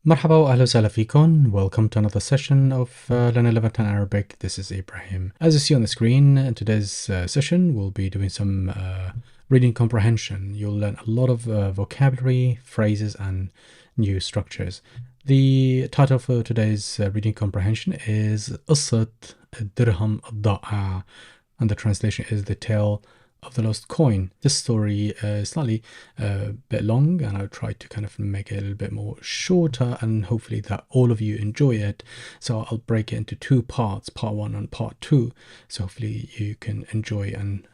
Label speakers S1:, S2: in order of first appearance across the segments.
S1: مرحبا وأهلا وسهلا فيكم. Welcome to another session of Learn Levantine Arabic. This is Ibrahim. As you see on the screen, in today's session we'll be doing some reading comprehension. You'll learn a lot of vocabulary, phrases and new structures. The title for today's reading comprehension is قصة الدرهم الضائع, and the translation is The Tale of the Lost Coin. This story is slightly bit long, and I'll try to kind of make it a little bit more shorter, and hopefully that all of you enjoy it. So I'll break it into two parts, part one and part two, so hopefully you can enjoy and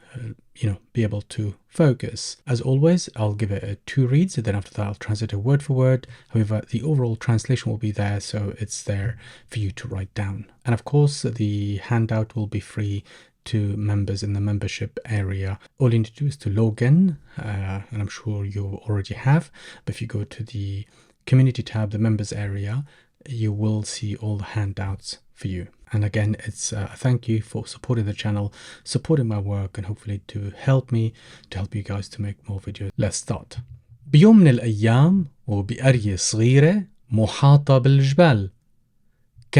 S1: be able to focus. As always, I'll give it two reads, and then after that I'll translate it word for word. However, the overall translation will be there, so it's there for you to write down. And of course, the handout will be free to members in the membership area. All you need to do is to log in, and I'm sure you already have, but if you go to the community tab, the members area, you will see all the handouts for you. And again, it's a thank you for supporting the channel, supporting my work, and hopefully to help you guys to make more videos. Let's start. بيوم من الأيام وبقرية صغيرة محاطة بالجبال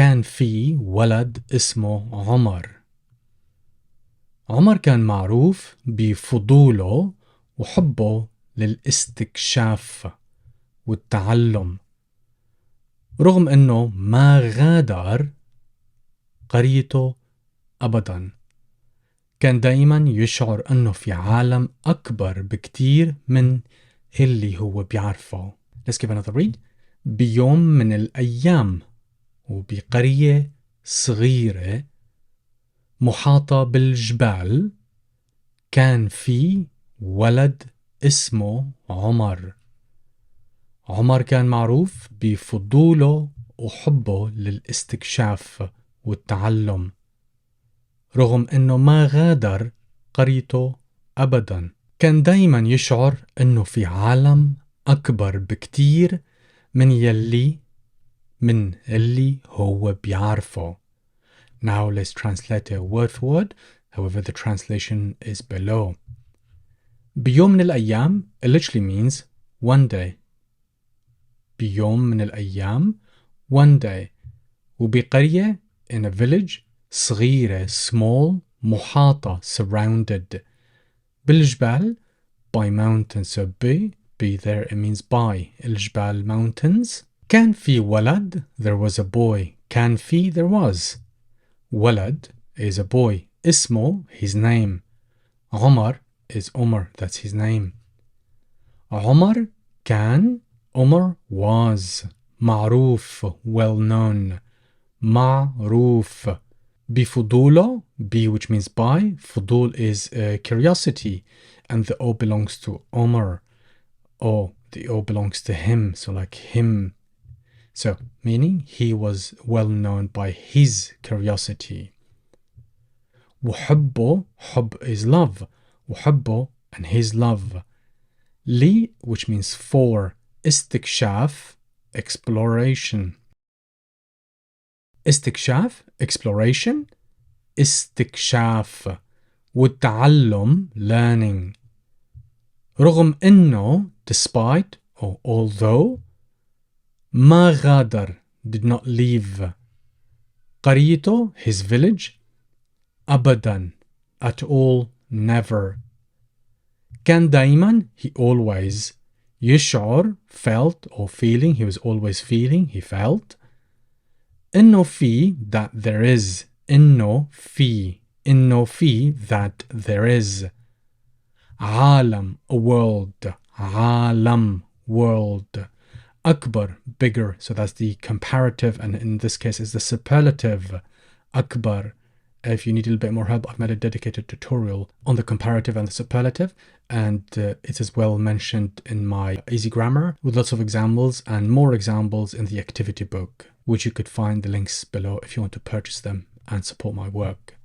S1: كان في ولد اسمه عمر. عمر كان معروف بفضوله وحبه للاستكشاف والتعلم، رغم أنه ما غادر قريته أبدا. كان دايما يشعر أنه في عالم أكبر بكتير من اللي هو بيعرفه. Let's give another read. بيوم من الأيام وبقرية صغيرة محاطة بالجبال كان في ولد اسمه عمر. عمر كان معروف بفضوله وحبه للاستكشاف والتعلم، رغم انه ما غادر قريته ابدا. كان دايما يشعر انه في عالم اكبر بكتير من اللي هو بيعرفه. Now let's translate it word for word. However, the translation is below. بيوم من الأيام, it literally means one day. بيوم من الأيام, one day. وبقرية, in a village, صغيرة, small, محاطة, surrounded. بالجبال, by mountains. So be there, it means by. الجبال, mountains. كان في ولد, there was a boy. كان في, there was. ولد is a boy. اسمه, his name. عمر is Umar, that's his name. عمر كان, Umar was. معروف, well known. معروف. بفضوله, be which means by. فضول is curiosity, and the O belongs to Umar. The O belongs to him, so like him. So, meaning he was well known by his curiosity. وحبه, hub is love. وحبه, and his love. لي, which means for. استكشاف, exploration. استكشاف, exploration. استكشاف. والتعلم, learning. رغم إنه, despite or although. ما غادر, did not leave. قريته, his village. أبدا, at all, never. كان دايما, he always. يشعر, felt or feeling, he was always feeling, he felt. إنه في, that there is. إنه في, that there is. عالم, a world. عالم, world. أكبر, bigger, so that's the comparative, and in this case is the superlative. أكبر. If you need a little bit more help, I've made a dedicated tutorial on the comparative and the superlative, and it is well mentioned in my easy grammar with lots of examples and more examples in the activity book, which you could find the links below if you want to purchase them and support my work.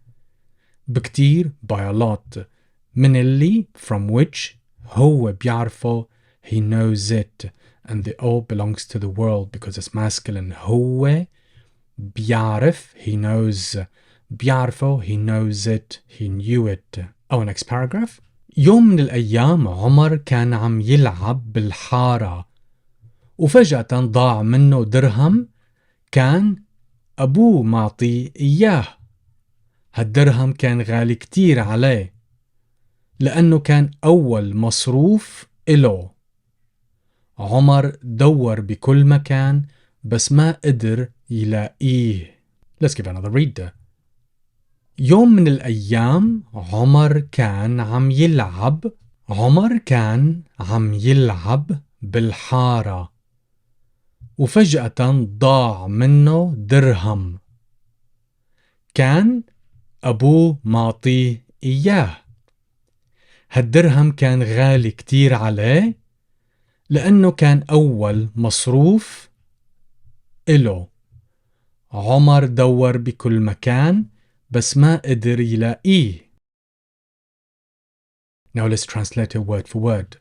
S1: بكتير, by a lot. من اللي, from which. هو بيعرفه, he knows it. And the O belongs to the world because it's masculine. هو بيعرف, he knows. بيعرفه, he knows it, he knew it. Next paragraph. يوم من الأيام عمر كان عم يلعب بالحارة وفجأة ضاع منه درهم كان أبوه معطيه إياه. هالدرهم كان غالي كتير عليه لأنه كان أول مصروف إله. عمر دور بكل مكان بس ما قدر يلاقيه. Let's give another read. يوم من الأيام عمر كان عم يلعب بالحارة وفجأة ضاع منه درهم كان أبوه معطيه إياه. هالدرهم كان غالي كتير عليه لأنه كان أول مصروف إله. عمر دور بكل مكان بس ما قدر يلاقيه. Now let's translate it word for word.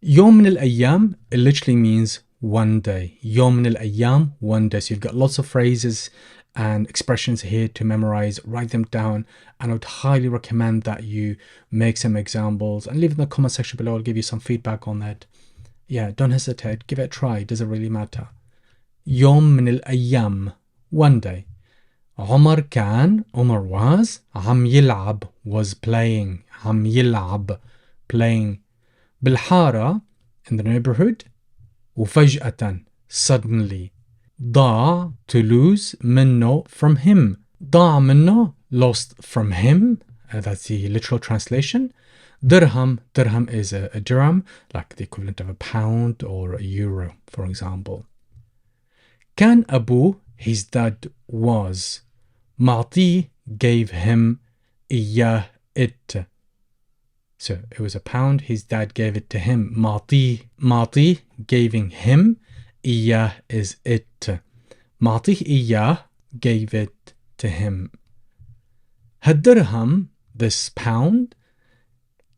S1: يوم من الأيام it literally means one day. يوم من الأيام, one day. So you've got lots of phrases and expressions here to memorize. Write them down, and I would highly recommend that you make some examples and leave in the comment section below. I'll give you some feedback on that. Yeah, don't hesitate. Give it a try. It doesn't really matter. يوم من الأيام, one day. عمر was عم يلعب, was playing. عم يلعب, playing. بالحارة, in the neighborhood. وفجأة, suddenly. ضاع, to lose, منه, from him. ضاع منه, lost from him. That's the literal translation. Dirham is a dirham, like the equivalent of a pound or a euro, for example. كان أبوه, his dad was. معطيه, gave him. إياه, it. So it was a pound, his dad gave it to him. معطيه, giving him. إياه is it. معطيه إياه, gave it to him. هالدرهم, this pound,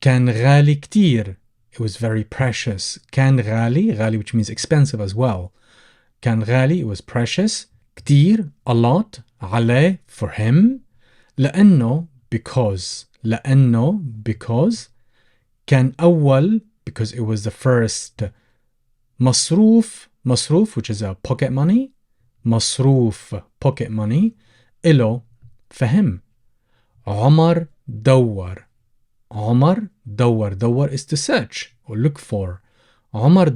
S1: كان غالي كتير. It was very precious. كان غالي, which means expensive as well. كان غالي, it was precious. كتير, a lot. عليه, for him. لأنه, because. كان أول, because it was the first. مصروف, which is a pocket money. مصروف, pocket money. إله, for him. عمر دور is to search or look for. عمر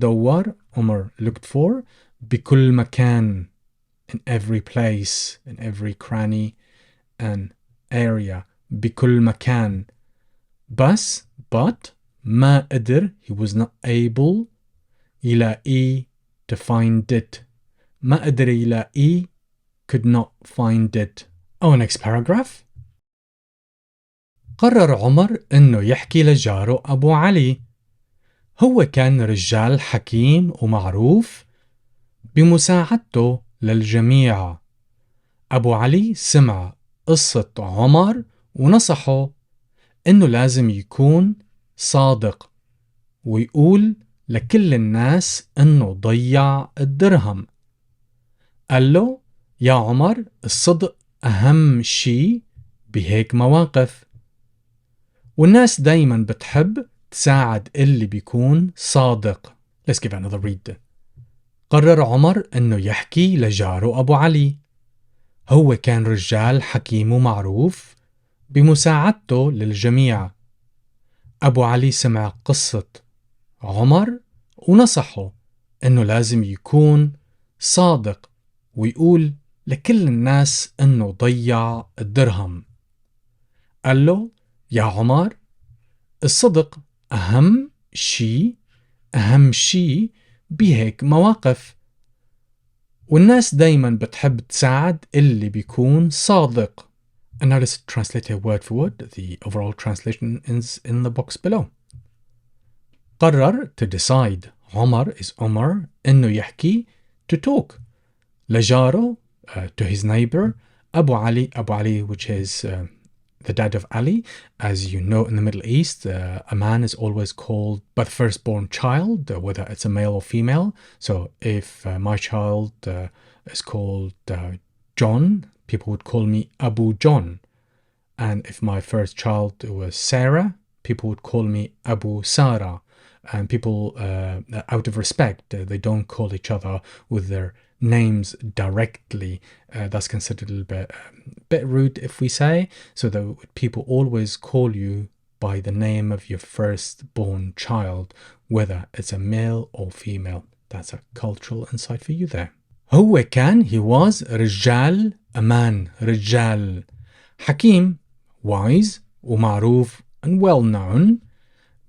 S1: looked for. بكل مكان, in every place, in every cranny and area. بكل مكان. But ما قدر, he was not able. يلاقيه, to find it. ما قدر يلاقيه, could not find it. Next paragraph. قرر عمر إنه يحكي لجاره أبو علي. هو كان رجال حكيم ومعروف بمساعدته للجميع. أبو علي سمع قصة عمر ونصحه إنه لازم يكون صادق ويقول لكل الناس إنه ضيع الدرهم. قال له: يا عمر، الصدق أهم شي بهيك مواقف، والناس دايما بتحب تساعد اللي بيكون صادق. Let's give another read. قرر عمر إنه يحكي لجاره أبو علي. هو كان رجال حكيم ومعروف بمساعدته للجميع. أبو علي سمع قصة عمر ونصحه إنه لازم يكون صادق ويقول لكل الناس إنه ضيع الدرهم. قال له: يا عمر، الصدق أهم شي بهيك مواقف، والناس دايما بتحب تساعد اللي بيكون صادق. And now let's translate it word for word. The overall translation is in the box below. قرر, to decide. عمر is Umar, إنه يحكي, to talk. لجاره, to his neighbor. Abu Ali, which is the dad of Ali. As you know, in the Middle East, a man is always called by the firstborn child, whether it's a male or female. So if my child is called John, people would call me Abu John. And if my first child was Sarah, people would call me Abu Sarah. and people, out of respect, they don't call each other with their names directly. That's considered a little bit rude, if we say. So that people always call you by the name of your firstborn child, whether it's a male or female. That's a cultural insight for you there. هو كان, he was, رجال, a man, رجال. حكيم, wise, ومعروف, and well known.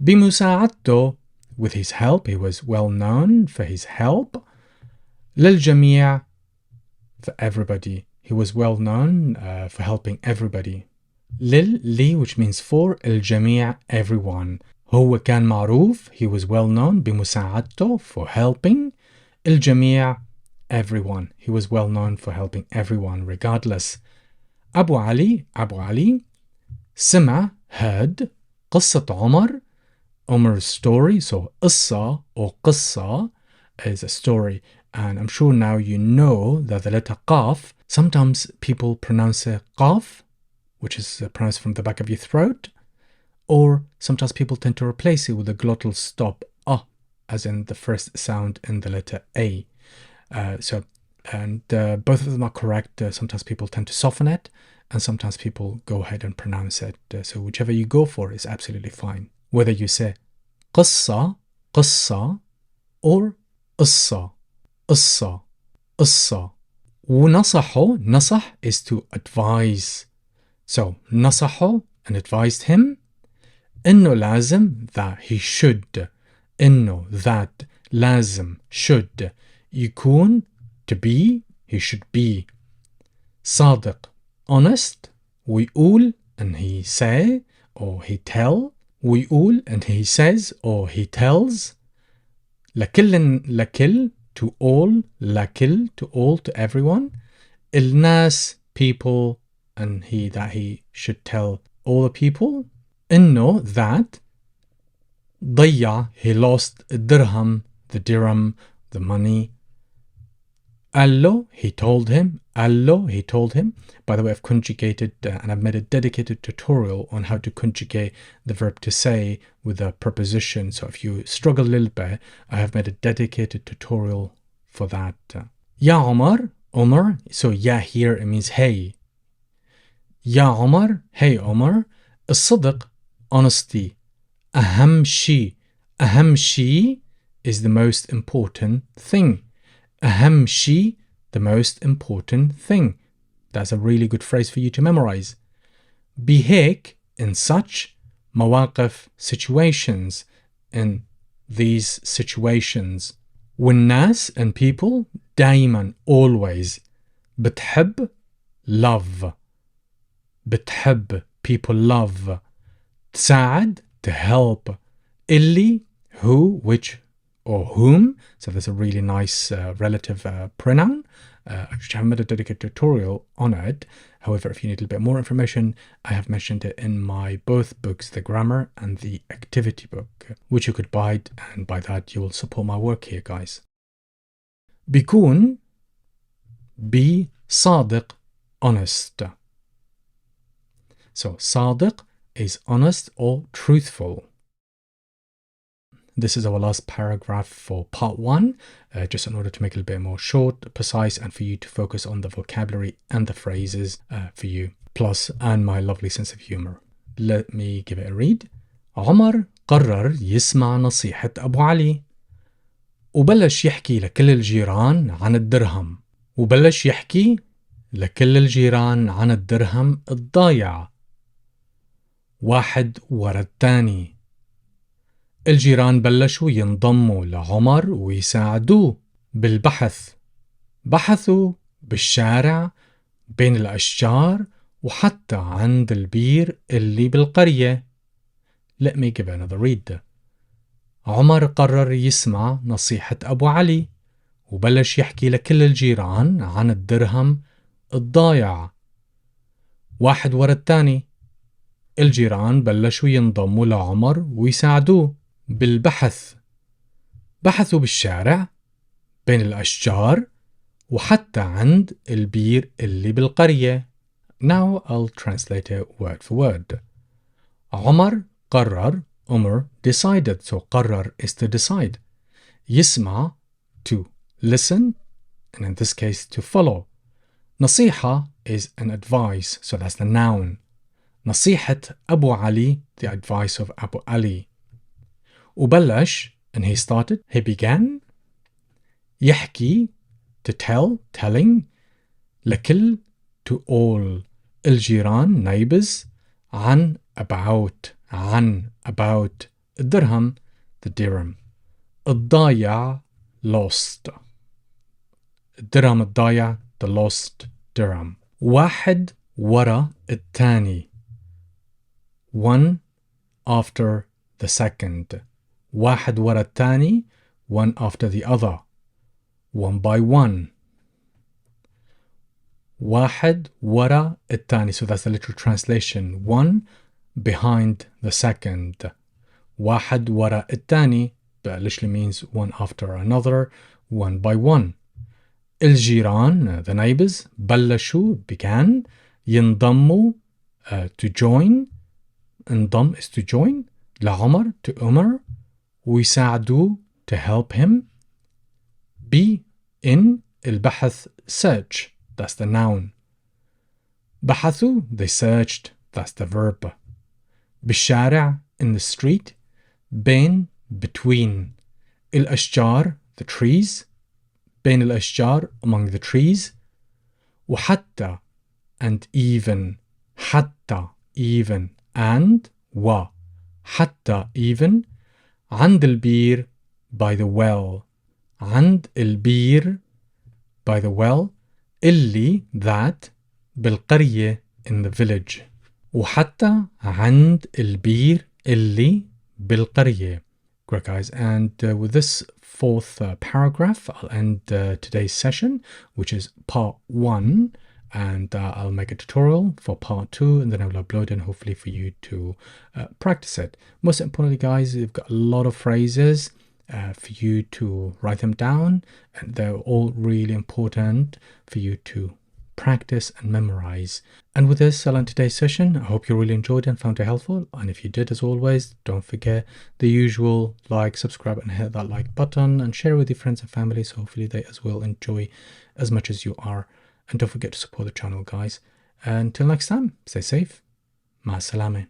S1: بمساعدته, with his help, he was well known for his help. للجميع, for everybody, he was well known for helping everybody. لي, which means for, الجميع, everyone. هو كان معروف, he was well known, بمساعدته, for helping. الجميع, everyone, he was well known for helping everyone regardless. أبو علي, سمع, heard, قصة عمر, Umar's story. So قصة or قصة is a story, and I'm sure now you know that the letter qaf, sometimes people pronounce it qaf, which is pronounced from the back of your throat, or sometimes people tend to replace it with a glottal stop, as in the first sound in the letter A. Both of them are correct. Sometimes people tend to soften it, and sometimes people go ahead and pronounce it. So whichever you go for is absolutely fine. Whether you say قصة, قصة, or قصة, قصة, قصة. ونصحه, nasah is to advise. So نصحه, and advised him. إنه لازم, that he should. إنه, that, لازم, should. يكون, to be, he should be. صادق, honest. ويقول, and he say, or he tell. ويقول, and he says, or he tells. لكل, to all. لكل, to all, to everyone. الناس, people, and that he should tell all the people. إنه, that. ضيع, he lost. الدرهم, the dirham, the money. قال, he told him. قال, he told him. By the way, I've conjugated and I've made a dedicated tutorial on how to conjugate the verb to say with a preposition. So if you struggle a little bit, I have made a dedicated tutorial for that. Ya Omar. So ya here, it means hey. Ya Omar, hey Omar. الصدق, honesty. أهم شيء is the most important thing. أهم شيء, the most important thing. That's a really good phrase for you to memorize. بهيك, in such. مواقف, situations, in these situations. والناس, and people. دايما, always. بتحب, love. بتحب, people love. تساعد, to help. اللي, who, which, or whom. So there's a really nice relative pronoun. I haven't made a dedicated tutorial on it. However, if you need a little bit more information, I have mentioned it in my both books, the grammar and the activity book, which you could buy, and by that you will support my work here, guys. بيكون, be, صادق, honest. So صادق is honest or truthful. This is our last paragraph for part 1, just in order to make it a bit more short, precise, and for you to focus on the vocabulary and the phrases for you, plus and my lovely sense of humor. Let me give it a read. عمر قرر يسمع نصيحة أبو علي وبلش يحكي لكل الجيران عن الدرهم. وبلش يحكي لكل الجيران عن الدرهم الضايع، واحد ورا الثاني. الجيران بلشوا ينضموا لعمر ويساعدوه بالبحث. بحثوا بالشارع، بين الأشجار، وحتى عند البير اللي بالقرية. Let me give another read. عمر قرر يسمع نصيحة أبو علي وبلش يحكي لكل الجيران عن الدرهم الضايع، واحد ورا الثاني. الجيران بلشوا ينضموا لعمر ويساعدوه بالبحث. بحثوا بالشارع، بين الأشجار، وحتى عند البير اللي بالقرية. Now I'll translate it word for word. عمر قرر Umar decided. So قرر is to decide. يسمع, to listen, and in this case to follow. نصيحة is an advice, so that's the noun. نصيحة أبو علي, the advice of Abu Ali. وبلش, and he started, he began. يحكي, to tell, telling. لكل, to all. الجيران, neighbors. عن, about. عن, about. الدرهم, the dirham. الضائع, lost. الدرهم الضائع, the lost dirham. واحد ورا الثاني, one after the second. واحد ورا الثاني, one after the other, one by one. واحد ورا الثاني, so that's the literal translation, one behind the second. واحد ورا الثاني, but literally means one after another, one by one. الجيران, the neighbors. بلشوا, began. ينضموا, to join. انضم is to join. لعمر, to Umar. ويساعدوا, to help him. be, in. البحث, search, that's the noun. بحثوا, they searched, that's the verb. بالشارع, in the street. بين, between. الأشجار, the trees. بين الأشجار, among the trees. وحتى, and even. حتى, even. and و. حتى, even. عند البير, by the well. عند البير, by the well. اللي, that. بالقرية, in the village. وحتى عند البير اللي بالقرية. Great guys, and with this fourth paragraph, I'll end today's session, which is part 1, and I'll make a tutorial for part 2, and then I will upload it hopefully for you to practice it. Most importantly, guys, you've got a lot of phrases for you to write them down, and they're all really important for you to practice and memorize. And with this, I'll end today's session. I hope you really enjoyed it and found it helpful. And if you did, as always, don't forget the usual like, subscribe, and hit that like button, and share with your friends and family, so hopefully they as well enjoy as much as you are. And don't forget to support the channel, guys. Until next time, stay safe. Ma salame.